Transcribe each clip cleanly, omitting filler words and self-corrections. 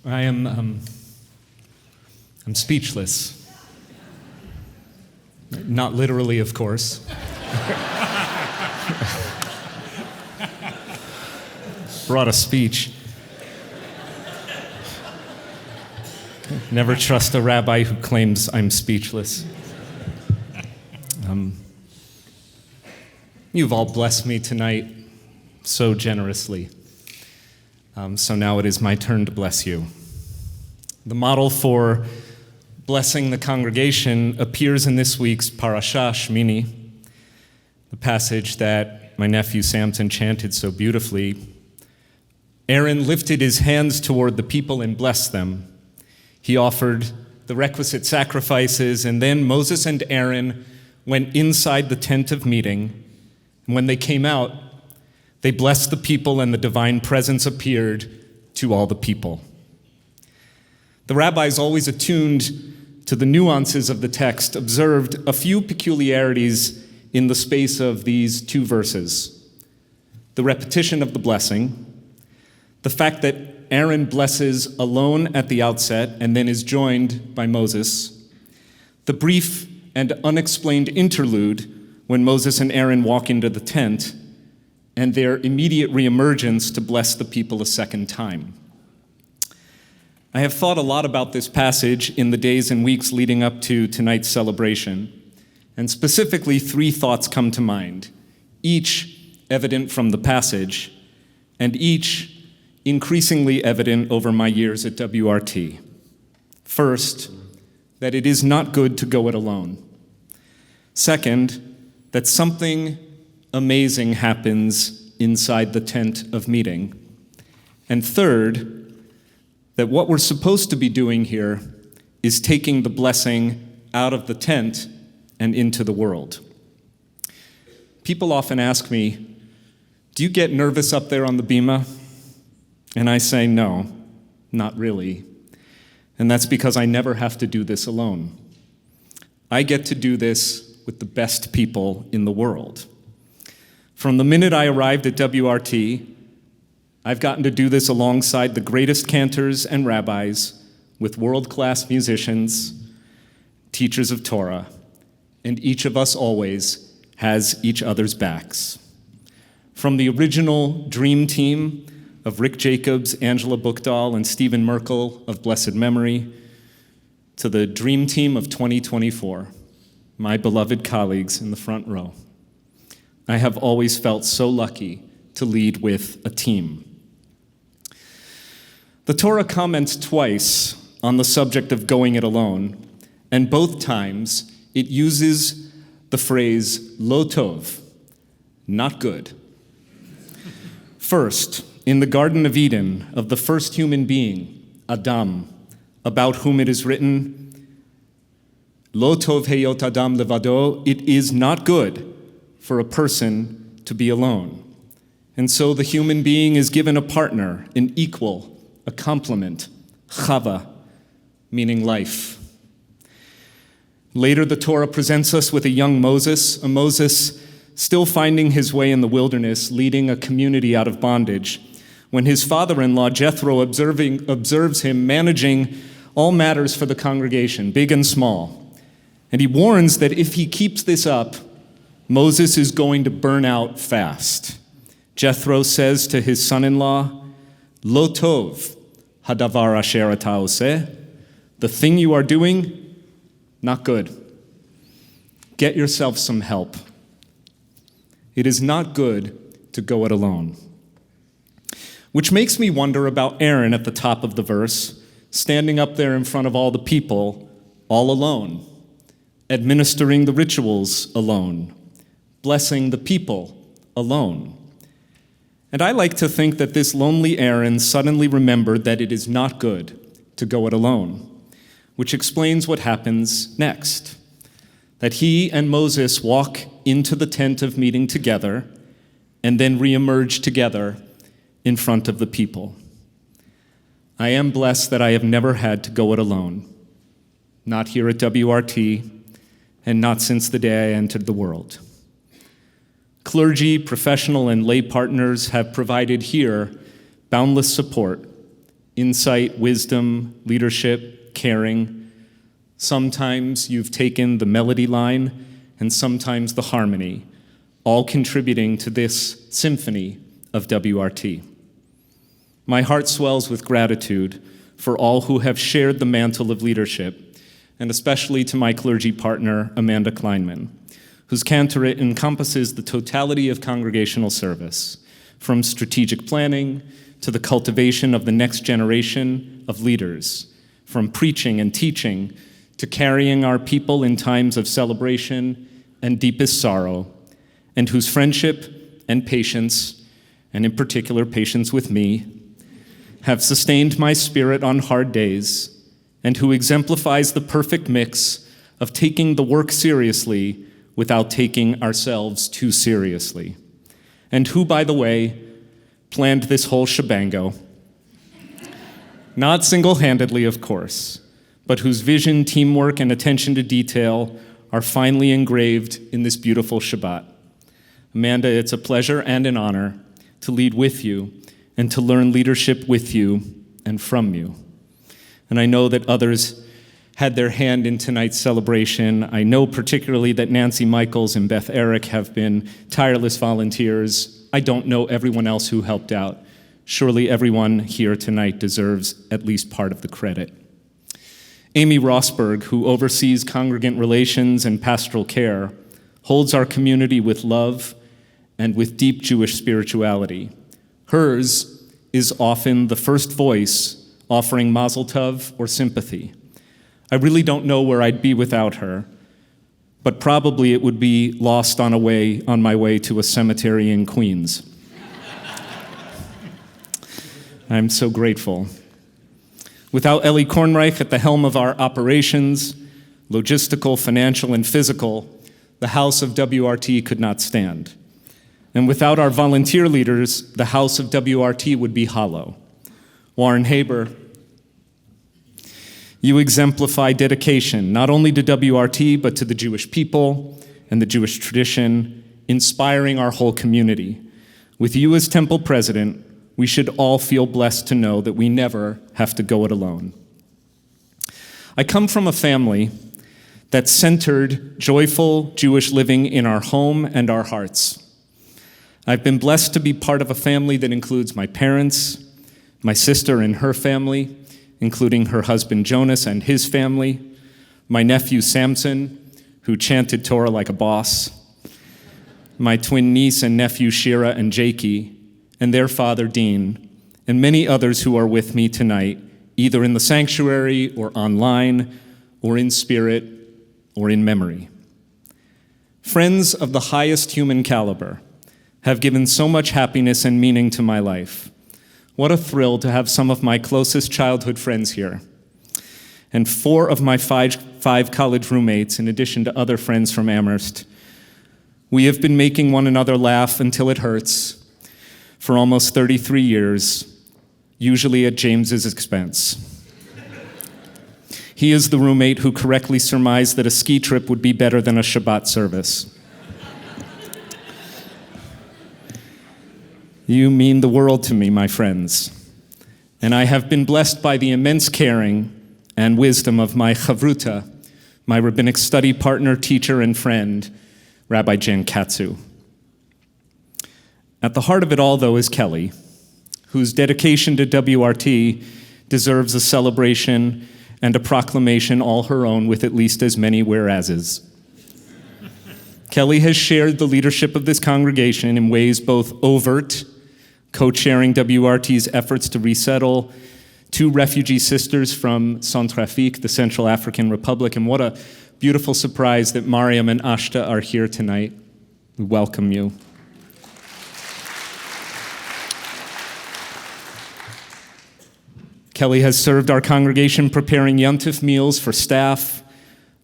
I'm speechless. Not literally, of course. Brought a speech. Never trust a rabbi who claims I'm speechless. You've all blessed me tonight so generously. So now it is my turn to bless you. The model for blessing the congregation appears in this week's parashah, Shemini, the passage that my nephew Samson chanted so beautifully. Aaron lifted his hands toward the people and blessed them. He offered the requisite sacrifices, and then Moses and Aaron went inside the tent of meeting. And when they came out, they blessed the people, and the divine presence appeared to all the people. The rabbis, always attuned to the nuances of the text, observed a few peculiarities in the space of these two verses. The repetition of the blessing, the fact that Aaron blesses alone at the outset and then is joined by Moses, the brief and unexplained interlude when Moses and Aaron walk into the tent, and their immediate reemergence to bless the people a second time. I have thought a lot about this passage in the days and weeks leading up to tonight's celebration, and specifically 3 thoughts come to mind, each evident from the passage, and each increasingly evident over my years at WRT. First, that it is not good to go it alone. Second, that something amazing happens inside the tent of meeting. And third, that what we're supposed to be doing here is taking the blessing out of the tent and into the world. People often ask me, do you get nervous up there on the bima? And I say, no, not really. And that's because I never have to do this alone. I get to do this with the best people in the world. From the minute I arrived at WRT, I've gotten to do this alongside the greatest cantors and rabbis, with world-class musicians, teachers of Torah, and each of us always has each other's backs. From the original dream team of Rick Jacobs, Angela Buchdahl, and Stephen Merkel of blessed memory, to the dream team of 2024, my beloved colleagues in the front row. I have always felt so lucky to lead with a team. The Torah comments twice on the subject of going it alone, and both times it uses the phrase lo tov, not good. First, in the Garden of Eden, of the first human being, Adam, about whom it is written, Lo tov heyot adam levado, it is not good for a person to be alone. And so the human being is given a partner, an equal, a complement, chava, meaning life. Later, the Torah presents us with a young Moses, a Moses still finding his way in the wilderness, leading a community out of bondage, when his father-in-law, Jethro, observes him managing all matters for the congregation, big and small. And he warns that if he keeps this up, Moses is going to burn out fast. Jethro says to his son-in-law, Lo tov hadavar asher ata oseh, the thing you are doing, not good. Get yourself some help. It is not good to go it alone. Which makes me wonder about Aaron at the top of the verse, standing up there in front of all the people, all alone, administering the rituals alone, blessing the people alone. And I like to think that this lonely Aaron suddenly remembered that it is not good to go it alone, which explains what happens next. That he and Moses walk into the tent of meeting together and then reemerge together in front of the people. I am blessed that I have never had to go it alone, not here at WRT, and not since the day I entered the world. Clergy, professional, and lay partners have provided here boundless support insight, wisdom, leadership, caring. Sometimes you've taken the melody line and sometimes the harmony, all contributing to this symphony of WRT. My heart swells with gratitude for all who have shared the mantle of leadership, and especially to my clergy partner, Amanda Kleinman, whose cantorate encompasses the totality of congregational service, from strategic planning to the cultivation of the next generation of leaders, from preaching and teaching to carrying our people in times of celebration and deepest sorrow, and whose friendship and patience, and in particular patience with me, have sustained my spirit on hard days, and who exemplifies the perfect mix of taking the work seriously without taking ourselves too seriously, and who, by the way, planned this whole shebango. Not single-handedly, of course, but whose vision, teamwork, and attention to detail are finally engraved in this beautiful Shabbat. Amanda, it's a pleasure and an honor to lead with you and to learn leadership with you and from you. And I know that others had their hand in tonight's celebration. I know particularly that Nancy Michaels and Beth Eric have been tireless volunteers. I don't know everyone else who helped out. Surely everyone here tonight deserves at least part of the credit. Amy Rosberg, who oversees congregant relations and pastoral care, holds our community with love and with deep Jewish spirituality. Hers is often the first voice offering mazel tov or sympathy. I really don't know where I'd be without her, but probably it would be lost on my way to a cemetery in Queens. I'm so grateful. Without Ellie Kornreich at the helm of our operations, logistical, financial, and physical, the house of WRT could not stand. And without our volunteer leaders, the house of WRT would be hollow. Warren Haber, you exemplify dedication, not only to WRT, but to the Jewish people and the Jewish tradition, inspiring our whole community. With you as temple president, we should all feel blessed to know that we never have to go it alone. I come from a family that centered joyful Jewish living in our home and our hearts. I've been blessed to be part of a family that includes my parents, my sister and her family, including her husband Jonas and his family, my nephew Samson, who chanted Torah like a boss, my twin niece and nephew Shira and Jakey, and their father Dean, and many others who are with me tonight, either in the sanctuary or online, or in spirit, or in memory. Friends of the highest human caliber have given so much happiness and meaning to my life. What a thrill to have some of my closest childhood friends here. And 4 of my five college roommates, in addition to other friends from Amherst. We have been making one another laugh until it hurts for almost 33 years, usually at James's expense. He is the roommate who correctly surmised that a ski trip would be better than a Shabbat service. You mean the world to me, my friends, and I have been blessed by the immense caring and wisdom of my chavruta, my rabbinic study partner, teacher, and friend, Rabbi Jen Katsu. At the heart of it all, though, is Kelly, whose dedication to WRT deserves a celebration and a proclamation all her own with at least as many whereases. Kelly has shared the leadership of this congregation in ways both overt, co-chairing WRT's efforts to resettle 2 refugee sisters from Centrafrique, the Central African Republic, and what a beautiful surprise that Mariam and Ashta are here tonight. We welcome you. Kelly has served our congregation preparing Yontif meals for staff,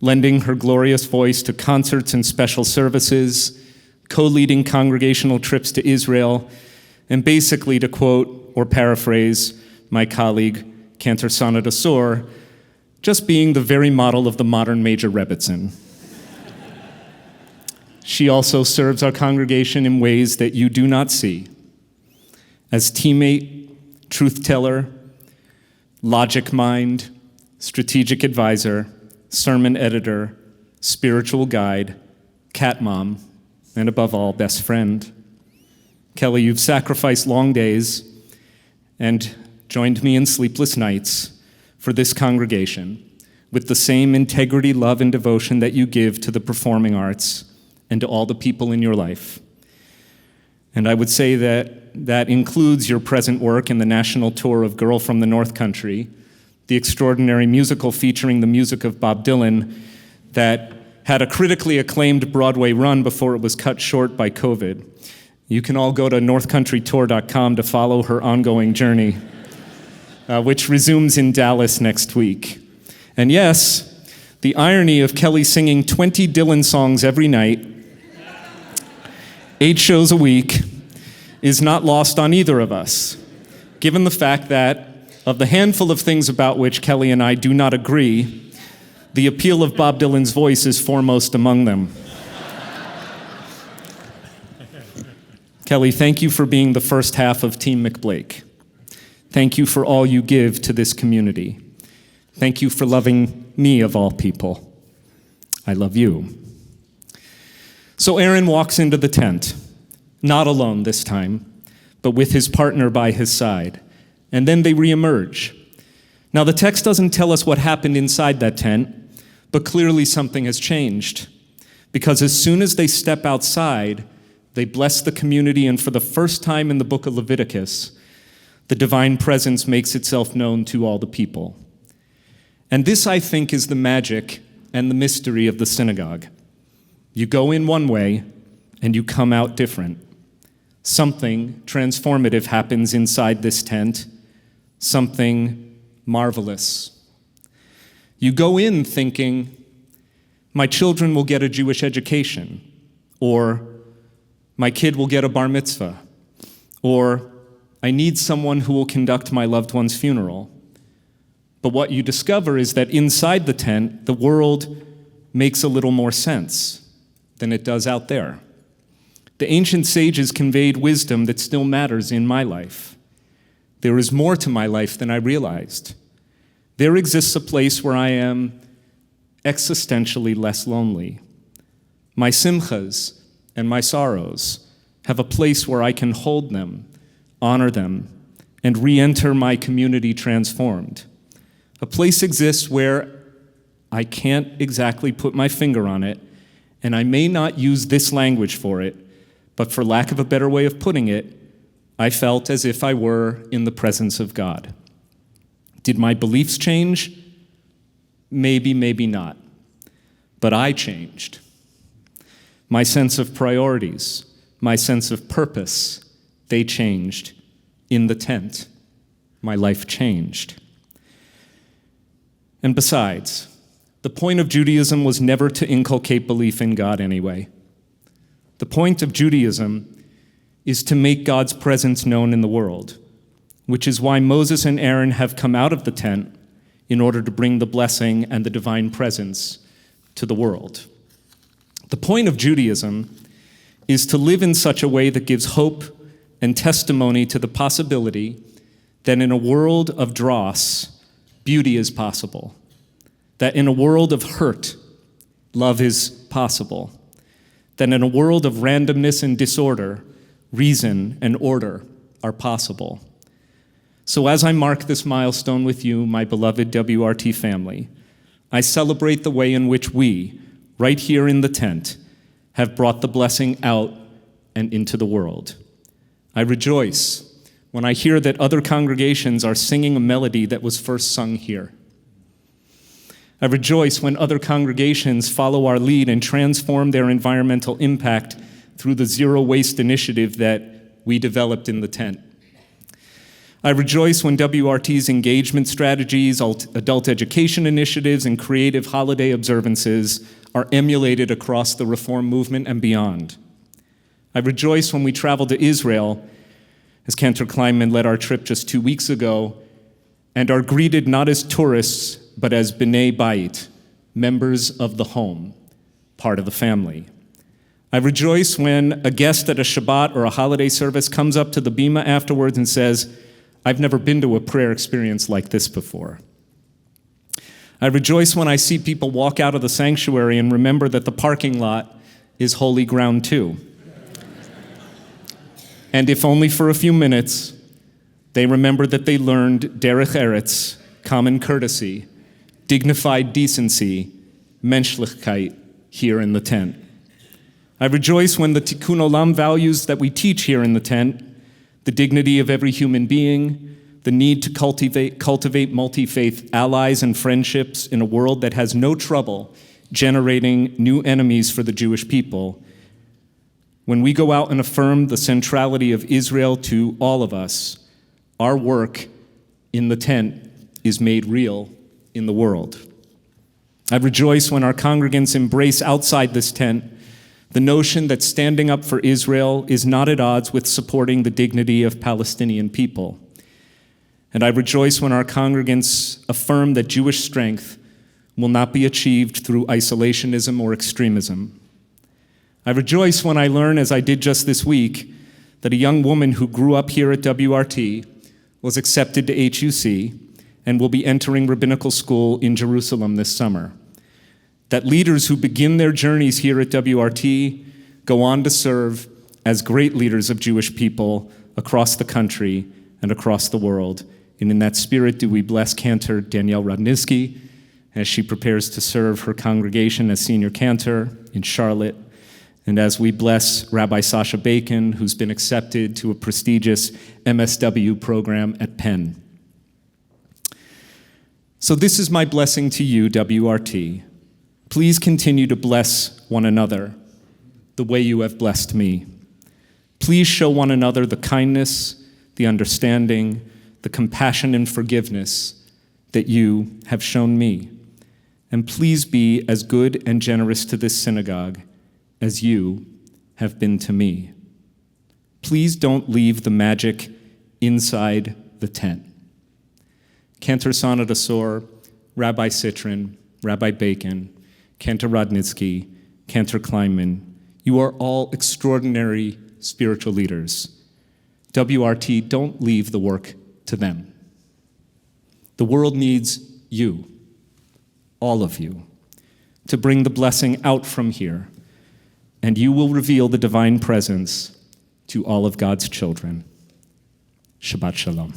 lending her glorious voice to concerts and special services, co-leading congregational trips to Israel, and basically, to quote or paraphrase my colleague, Cantor Sana Dasor, just being the very model of the modern Major Rebbitzin. She also serves our congregation in ways that you do not see. As teammate, truth teller, logic mind, strategic advisor, sermon editor, spiritual guide, cat mom, and above all, best friend. Kelly, you've sacrificed long days and joined me in sleepless nights for this congregation with the same integrity, love, and devotion that you give to the performing arts and to all the people in your life. And I would say that includes your present work in the national tour of Girl from the North Country, the extraordinary musical featuring the music of Bob Dylan that had a critically acclaimed Broadway run before it was cut short by COVID. You can all go to northcountrytour.com to follow her ongoing journey, which resumes in Dallas next week. And yes, the irony of Kelly singing 20 Dylan songs every night, 8 shows a week, is not lost on either of us, given the fact that of the handful of things about which Kelly and I do not agree, the appeal of Bob Dylan's voice is foremost among them. Kelly, thank you for being the first half of Team McBlake. Thank you for all you give to this community. Thank you for loving me of all people. I love you. So Aaron walks into the tent, not alone this time, but with his partner by his side, and then they reemerge. Now the text doesn't tell us what happened inside that tent, but clearly something has changed, because as soon as they step outside, they bless the community, and for the first time in the book of Leviticus, the divine presence makes itself known to all the people. And this, I think, is the magic and the mystery of the synagogue. You go in one way, and you come out different. Something transformative happens inside this tent, something marvelous. You go in thinking, my children will get a Jewish education, or my kid will get a bar mitzvah, or I need someone who will conduct my loved one's funeral. But what you discover is that inside the tent, the world makes a little more sense than it does out there. The ancient sages conveyed wisdom that still matters in my life. There is more to my life than I realized. There exists a place where I am existentially less lonely. My simchas and my sorrows have a place where I can hold them, honor them, and re-enter my community transformed. A place exists where I can't exactly put my finger on it, and I may not use this language for it, but for lack of a better way of putting it, I felt as if I were in the presence of God. Did my beliefs change? Maybe, maybe not. But I changed. My sense of priorities, my sense of purpose, they changed. In the tent, my life changed. And besides, the point of Judaism was never to inculcate belief in God anyway. The point of Judaism is to make God's presence known in the world, which is why Moses and Aaron have come out of the tent in order to bring the blessing and the divine presence to the world. The point of Judaism is to live in such a way that gives hope and testimony to the possibility that in a world of dross, beauty is possible. That in a world of hurt, love is possible. That in a world of randomness and disorder, reason and order are possible. So as I mark this milestone with you, my beloved WRT family, I celebrate the way in which we, right here in the tent, have brought the blessing out and into the world. I rejoice when I hear that other congregations are singing a melody that was first sung here. I rejoice when other congregations follow our lead and transform their environmental impact through the zero waste initiative that we developed in the tent. I rejoice when WRT's engagement strategies, adult education initiatives, and creative holiday observances are emulated across the Reform movement and beyond. I rejoice when we travel to Israel, as Cantor Kleinman led our trip just 2 weeks ago, and are greeted not as tourists, but as B'nai Bayit, members of the home, part of the family. I rejoice when a guest at a Shabbat or a holiday service comes up to the bima afterwards and says, I've never been to a prayer experience like this before. I rejoice when I see people walk out of the sanctuary and remember that the parking lot is holy ground too. And if only for a few minutes, they remember that they learned derech eretz, common courtesy, dignified decency, menschlichkeit, here in the tent. I rejoice when the tikkun olam values that we teach here in the tent, the dignity of every human being, the need to cultivate multi-faith allies and friendships in a world that has no trouble generating new enemies for the Jewish people. When we go out and affirm the centrality of Israel to all of us, our work in the tent is made real in the world. I rejoice when our congregants embrace outside this tent the notion that standing up for Israel is not at odds with supporting the dignity of Palestinian people. And I rejoice when our congregants affirm that Jewish strength will not be achieved through isolationism or extremism. I rejoice when I learn, as I did just this week, that a young woman who grew up here at WRT was accepted to HUC and will be entering rabbinical school in Jerusalem this summer. That leaders who begin their journeys here at WRT go on to serve as great leaders of Jewish people across the country and across the world. And in that spirit do we bless cantor Danielle Rodnitsky as she prepares to serve her congregation as senior cantor in Charlotte, and as we bless Rabbi Sasha Bacon, who's been accepted to a prestigious MSW program at Penn. So this is my blessing to you, WRT. Please continue to bless one another the way you have blessed me. Please show one another the kindness, the understanding, the compassion and forgiveness that you have shown me. And please be as good and generous to this synagogue as you have been to me. Please don't leave the magic inside the tent. Cantor Sonat Asor, Rabbi Citrin, Rabbi Bacon, Cantor Rodnitsky, Cantor Kleinman, you are all extraordinary spiritual leaders. WRT, don't leave the work to them. The world needs you, all of you, to bring the blessing out from here, and you will reveal the divine presence to all of God's children. Shabbat Shalom.